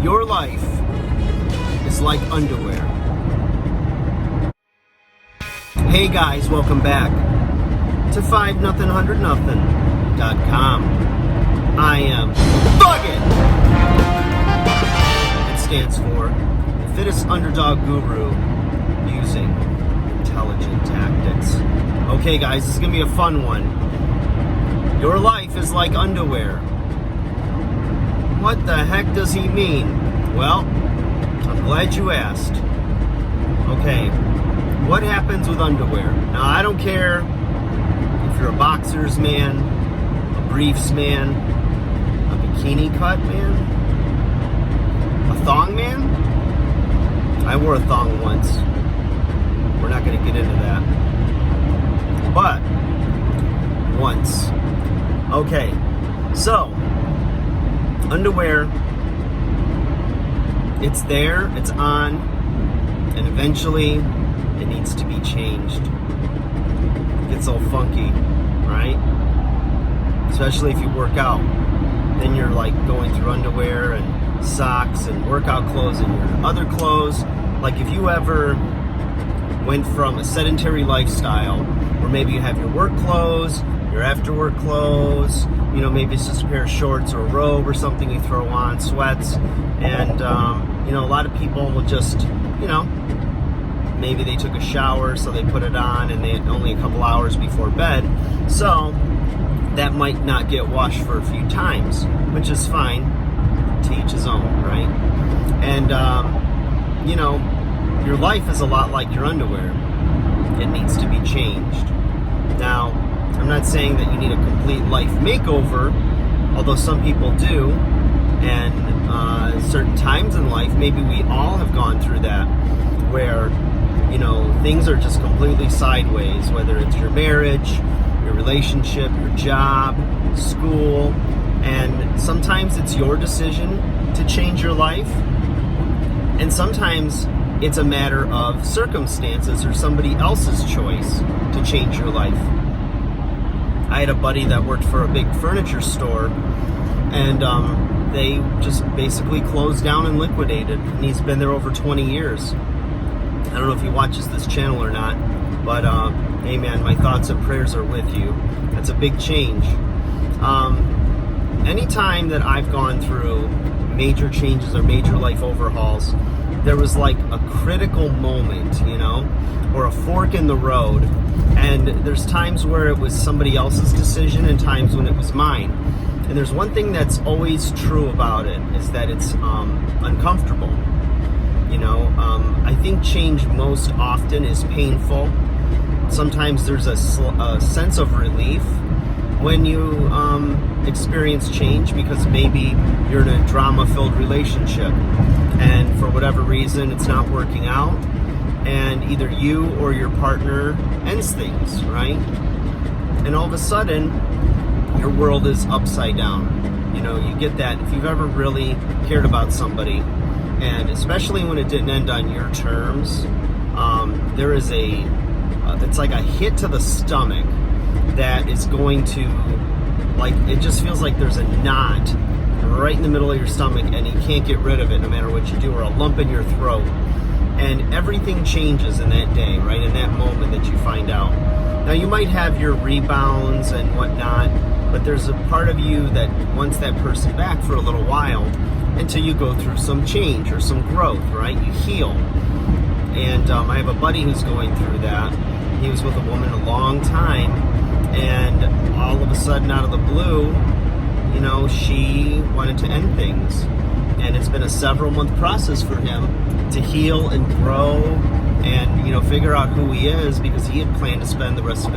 Your life is like underwear. Hey guys, welcome back to 5nothing100nothing.com. I am Buggin'. It stands for the fittest underdog guru using intelligent tactics. Okay guys, this is gonna be a fun one. Your life is like underwear. What the heck does he mean? Well, I'm glad you asked. Okay, what happens with underwear? Now, I don't care if you're a boxers man, a briefs man, a bikini cut man, a thong man. I wore a thong once. We're not going to get into that. But, once. Okay, so, underwear, it's there, it's on, and eventually it needs to be changed. It gets all funky, right? Especially if you work out. Then you're like going through underwear and socks and workout clothes and your other clothes. Like if you ever went from a sedentary lifestyle where maybe you have your work clothes, your after work clothes, you know, maybe it's just a pair of shorts or a robe or something you throw on, sweats, and, you know, a lot of people will just, you know, maybe they took a shower, so they put it on, and they only a couple hours before bed, so that might not get washed for a few times, which is fine, to each his own, right? And, you know, your life is a lot like your underwear. It needs to be changed. Now, I'm not saying that you need a complete life makeover, although some people do, and certain times in life, maybe we all have gone through that, where, you know, things are just completely sideways, whether it's your marriage, your relationship, your job, school, and sometimes it's your decision to change your life, and sometimes it's a matter of circumstances or somebody else's choice to change your life. I had a buddy that worked for a big furniture store, and they just basically closed down and liquidated, and he's been there over 20 years. I don't know if he watches this channel or not, but hey man, my thoughts and prayers are with you. That's a big change. Anytime that I've gone through major changes or major life overhauls, there was like a critical moment, you know, or a fork in the road. And there's times where it was somebody else's decision and times when it was mine. And there's one thing that's always true about it, is that it's uncomfortable. You know, I think change most often is painful. Sometimes there's a sense of relief when you experience change, because maybe you're in a drama-filled relationship and for whatever reason it's not working out, and either you or your partner ends things, right? And all of a sudden, your world is upside down. You know, you get that if you've ever really cared about somebody, and especially when it didn't end on your terms, there is it's like a hit to the stomach that is going to, like, it just feels like there's a knot right in the middle of your stomach and you can't get rid of it no matter what you do, or a lump in your throat. And everything changes in that day, right? In that moment that you find out. Now, you might have your rebounds and whatnot, but there's a part of you that wants that person back for a little while until you go through some change or some growth, right? You heal. And I have a buddy who's going through that. He was with a woman a long time, and all of a sudden, out of the blue, you know, she wanted to end things. And it's been a several-month process for him to heal and grow and, you know, figure out who he is, because he had planned to spend the rest of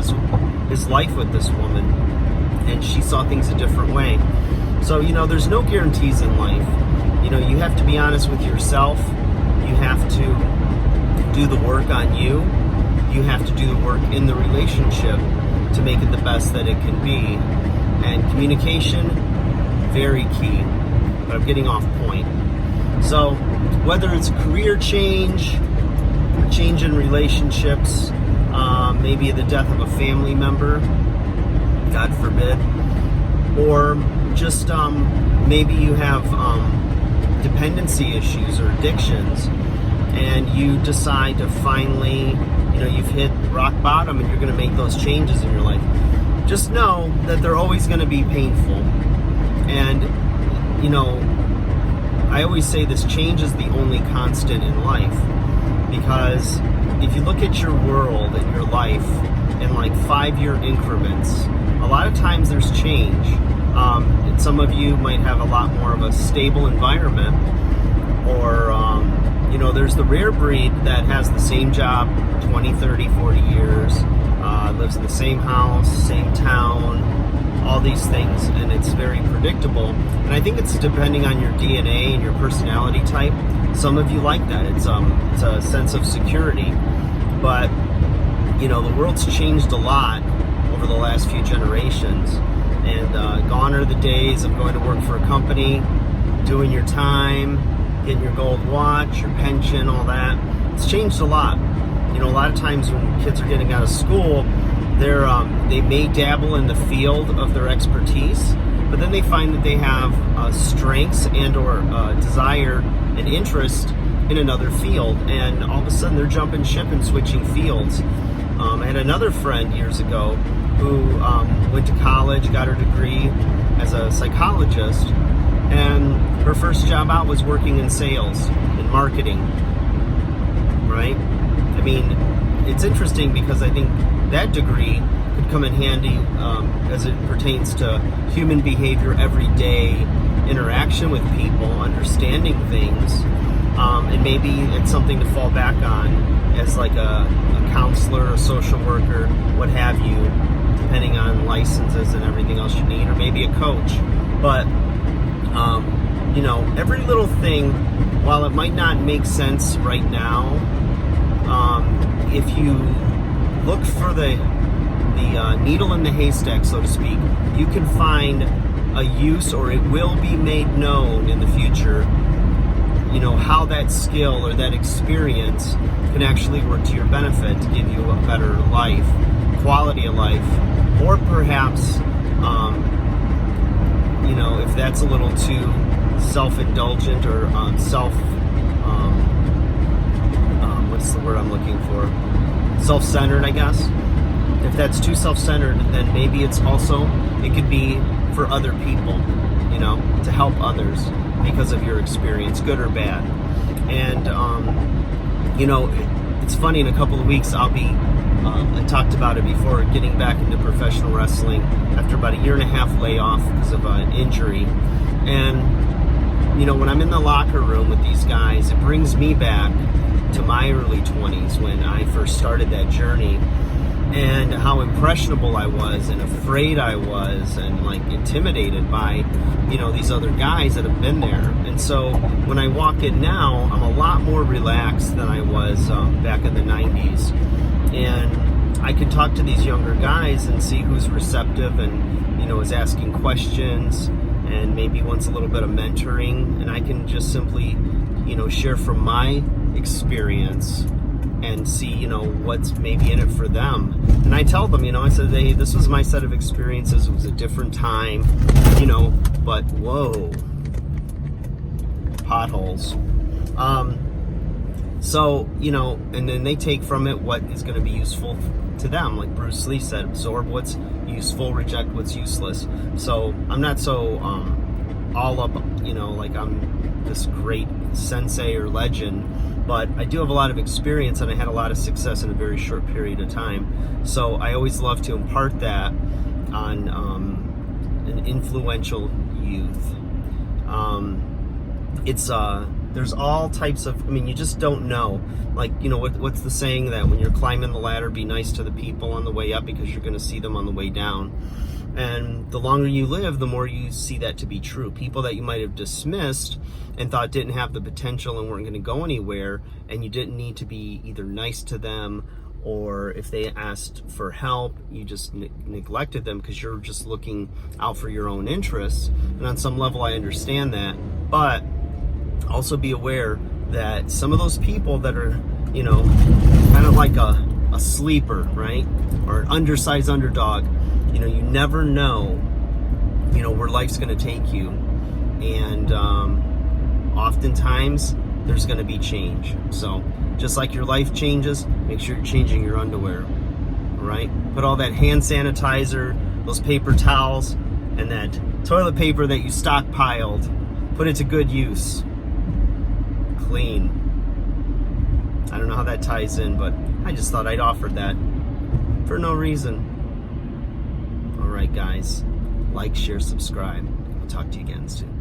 his life with this woman, and she saw things a different way. So, you know, there's no guarantees in life. You know, you have to be honest with yourself. You have to do the work on you. You have to do the work in the relationship to make it the best that it can be. And communication, very key. But I'm getting off point. So, whether it's career change, change in relationships, maybe the death of a family member, God forbid, or just maybe you have dependency issues or addictions, and you decide to finally, you've hit rock bottom and you're going to make those changes in your life, just know that they're always going to be painful. And, I always say this: change is the only constant in life. Because if you look at your world and your life in like 5-year increments, a lot of times there's change. And some of you might have a lot more of a stable environment, or there's the rare breed that has the same job 20, 30, 40 years, lives in the same house, same town, all these things, and it's very predictable. And I think it's depending on your DNA and your personality type. Some of you like that. It's a sense of security. But the world's changed a lot over the last few generations, and gone are the days of going to work for a company, doing your time, getting your gold watch, your pension, all that. It's changed a lot. A lot of times when kids are getting out of school, they may dabble in the field of their expertise, but then they find that they have strengths and or desire and interest in another field, and all of a sudden they're jumping ship and switching fields. I had another friend years ago who went to college, got her degree as a psychologist, and her first job out was working in sales and marketing, right? I mean, it's interesting because I think that degree could come in handy as it pertains to human behavior, everyday interaction with people, understanding things, and maybe it's something to fall back on as like a counselor, a social worker, what have you, depending on licenses and everything else you need, or maybe a coach. But every little thing, while it might not make sense right now, if you look for the needle in the haystack, so to speak, you can find a use, or it will be made known in the future, how that skill or that experience can actually work to your benefit to give you a better life, quality of life, or perhaps, if that's a little too self-indulgent or what's the word I'm looking for? Self-centered, I guess. If that's too self-centered, then maybe it could be for other people, to help others because of your experience, good or bad. And, it's funny, in a couple of weeks I'll be, I talked about it before, getting back into professional wrestling after about a 1.5 year layoff because of an injury. And, when I'm in the locker room with these guys, it brings me back to my early 20s when I first started that journey, and how impressionable I was and afraid I was and like intimidated by, these other guys that have been there. And so when I walk in now, I'm a lot more relaxed than I was back in the 90s. And I can talk to these younger guys and see who's receptive and, is asking questions and maybe wants a little bit of mentoring. And I can just simply, share from my experience and see, what's maybe in it for them. And I tell them, I said, hey, this was my set of experiences. It was a different time, but whoa, potholes. So, and then they take from it what is going to be useful to them. Like Bruce Lee said, absorb what's useful, reject what's useless. So I'm not so all up, like I'm this great sensei or legend, but I do have a lot of experience and I had a lot of success in a very short period of time. So I always love to impart that on an influential youth. There's all types of, you just don't know. Like, what's the saying that when you're climbing the ladder, be nice to the people on the way up because you're going to see them on the way down. And the longer you live, the more you see that to be true. People that you might have dismissed and thought didn't have the potential and weren't going to go anywhere, and you didn't need to be either nice to them, or if they asked for help, you just neglected them because you're just looking out for your own interests. And on some level, I understand that. But also be aware that some of those people that are, kind of like a sleeper, right? Or an undersized underdog, you never know, where life's going to take you. And oftentimes there's going to be change. So just like your life changes, make sure you're changing your underwear. All right? Put all that hand sanitizer, those paper towels, and that toilet paper that you stockpiled, put it to good use. Clean. I don't know how that ties in, but I just thought I'd offer that for no reason. All right, guys. Like, share, subscribe. I'll talk to you again soon.